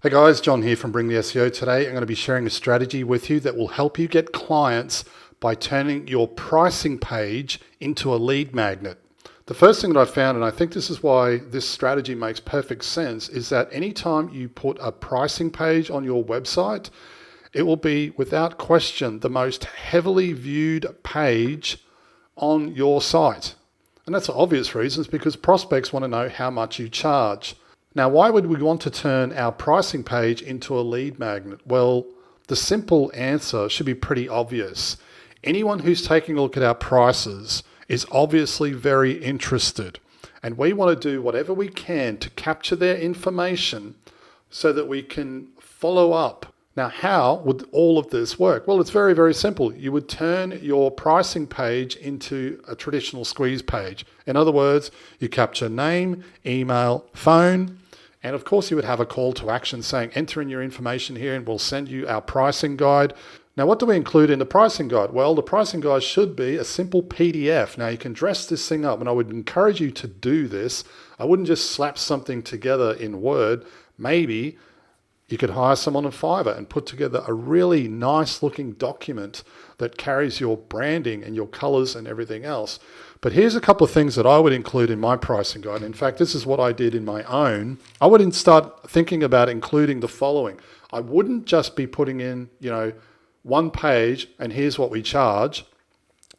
Hey guys, John here from Bring the SEO. Today I'm going to be sharing a strategy with you that will help you get clients by turning your pricing page into a lead magnet. The first thing that I found, and I think this is why this strategy makes perfect sense, is that anytime you put a pricing page on your website, it will be without question the most heavily viewed page on your site. And that's for obvious reasons, because prospects want to know how much you charge. Now, why would we want to turn our pricing page into a lead magnet? Well, the simple answer should be pretty obvious. Anyone who's taking a look at our prices is obviously very interested, and we want to do whatever we can to capture their information so that we can follow up. Now, how would all of this work? Well, it's very, very simple. You would turn your pricing page into a traditional squeeze page. In other words, you capture name, email, phone, and of course you would have a call to action saying, enter in your information here and we'll send you our pricing guide. Now, what do we include in the pricing guide? Well, the pricing guide should be a simple PDF. Now, you can dress this thing up, and I would encourage you to do this. I wouldn't just slap something together in Word. Maybe you could hire someone on Fiverr and put together a really nice looking document that carries your branding and your colors and everything else. But here's a couple of things that I would include in my pricing guide. In fact, this is what I did in my own. I would start thinking about including the following. I wouldn't just be putting in, one page and here's what we charge.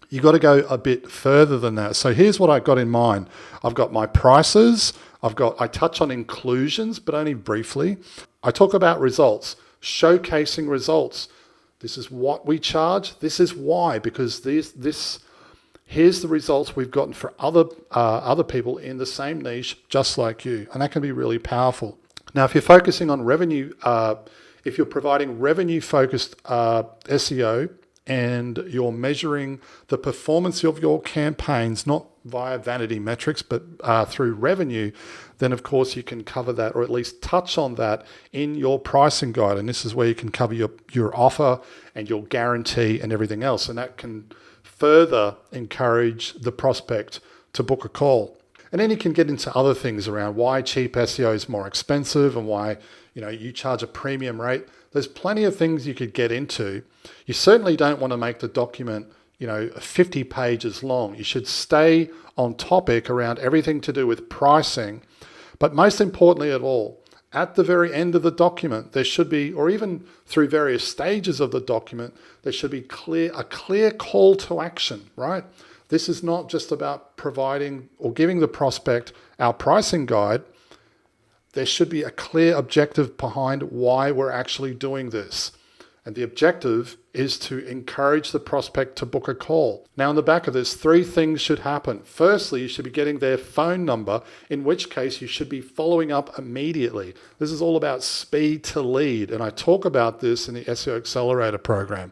You got to go a bit further than that. So here's what I got in mind. I've got my prices. I touch on inclusions, but only briefly. I talk about results, showcasing results. This is what we charge. This is why, because here's the results we've gotten for other people in the same niche, just like you, and that can be really powerful. Now, if you're focusing on revenue, if you're providing revenue-focused SEO and you're measuring the performance of your campaigns, not via vanity metrics, but through revenue, then of course you can cover that, or at least touch on that in your pricing guide. And this is where you can cover your offer and your guarantee and everything else. And that can further encourage the prospect to book a call. And then you can get into other things around why cheap SEO is more expensive and why you charge a premium rate. There's plenty of things you could get into. You certainly don't want to make the document 50 pages long. You should stay on topic around everything to do with pricing. But most importantly of all, at the very end of the document, there should be, or even through various stages of the document, there should be a clear call to action, right? This is not just about providing or giving the prospect our pricing guide. There should be a clear objective behind why we're actually doing this. And the objective is to encourage the prospect to book a call. Now, on the back of this, 3 things should happen. Firstly, you should be getting their phone number, in which case you should be following up immediately. This is all about speed to lead, and I talk about this in the SEO Accelerator program.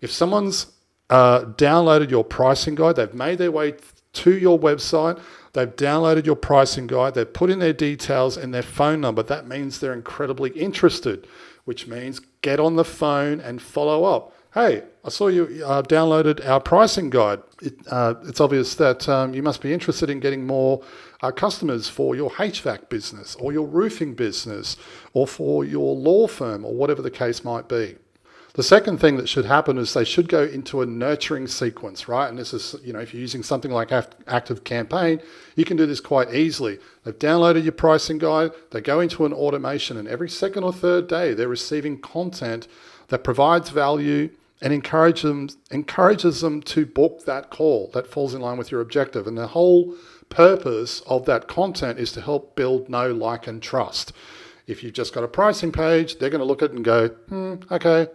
If someone's downloaded your pricing guide, they've made their way to your website, they've downloaded your pricing guide, they've put in their details and their phone number, that means they're incredibly interested, which means get on the phone and follow up. Hey, I saw you downloaded our pricing guide. It's obvious that you must be interested in getting more customers for your HVAC business or your roofing business or for your law firm or whatever the case might be. The second thing that should happen is they should go into a nurturing sequence, right? And this is, if you're using something like Active Campaign, you can do this quite easily. They've downloaded your pricing guide, they go into an automation, and every second or third day, they're receiving content that provides value and encourages them to book that call. That falls in line with your objective. And the whole purpose of that content is to help build know, like, and trust. If you've just got a pricing page, they're going to look at it and go, okay,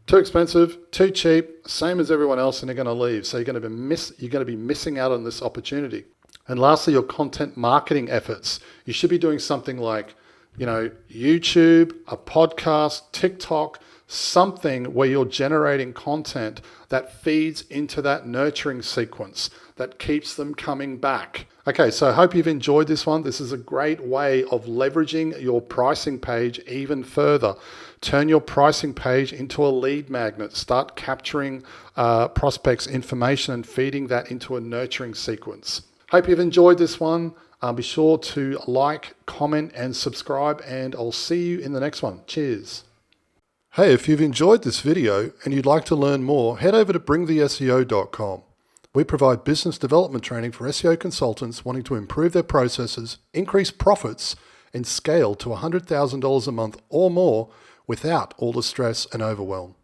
too expensive, too cheap, same as everyone else, and they're going to leave. So you're going to be missing out on this opportunity. And lastly, your content marketing efforts. You should be doing something like, YouTube, a podcast, TikTok, something where you're generating content that feeds into that nurturing sequence that keeps them coming back. Okay, so I hope you've enjoyed this one. This is a great way of leveraging your pricing page even further. Turn your pricing page into a lead magnet. Start capturing prospects' information and feeding that into a nurturing sequence. Hope you've enjoyed this one. Be sure to like, comment, and subscribe, and I'll see you in the next one. Cheers. Hey, if you've enjoyed this video and you'd like to learn more, head over to bringtheseo.com. We provide business development training for SEO consultants wanting to improve their processes, increase profits, and scale to $100,000 a month or more without all the stress and overwhelm.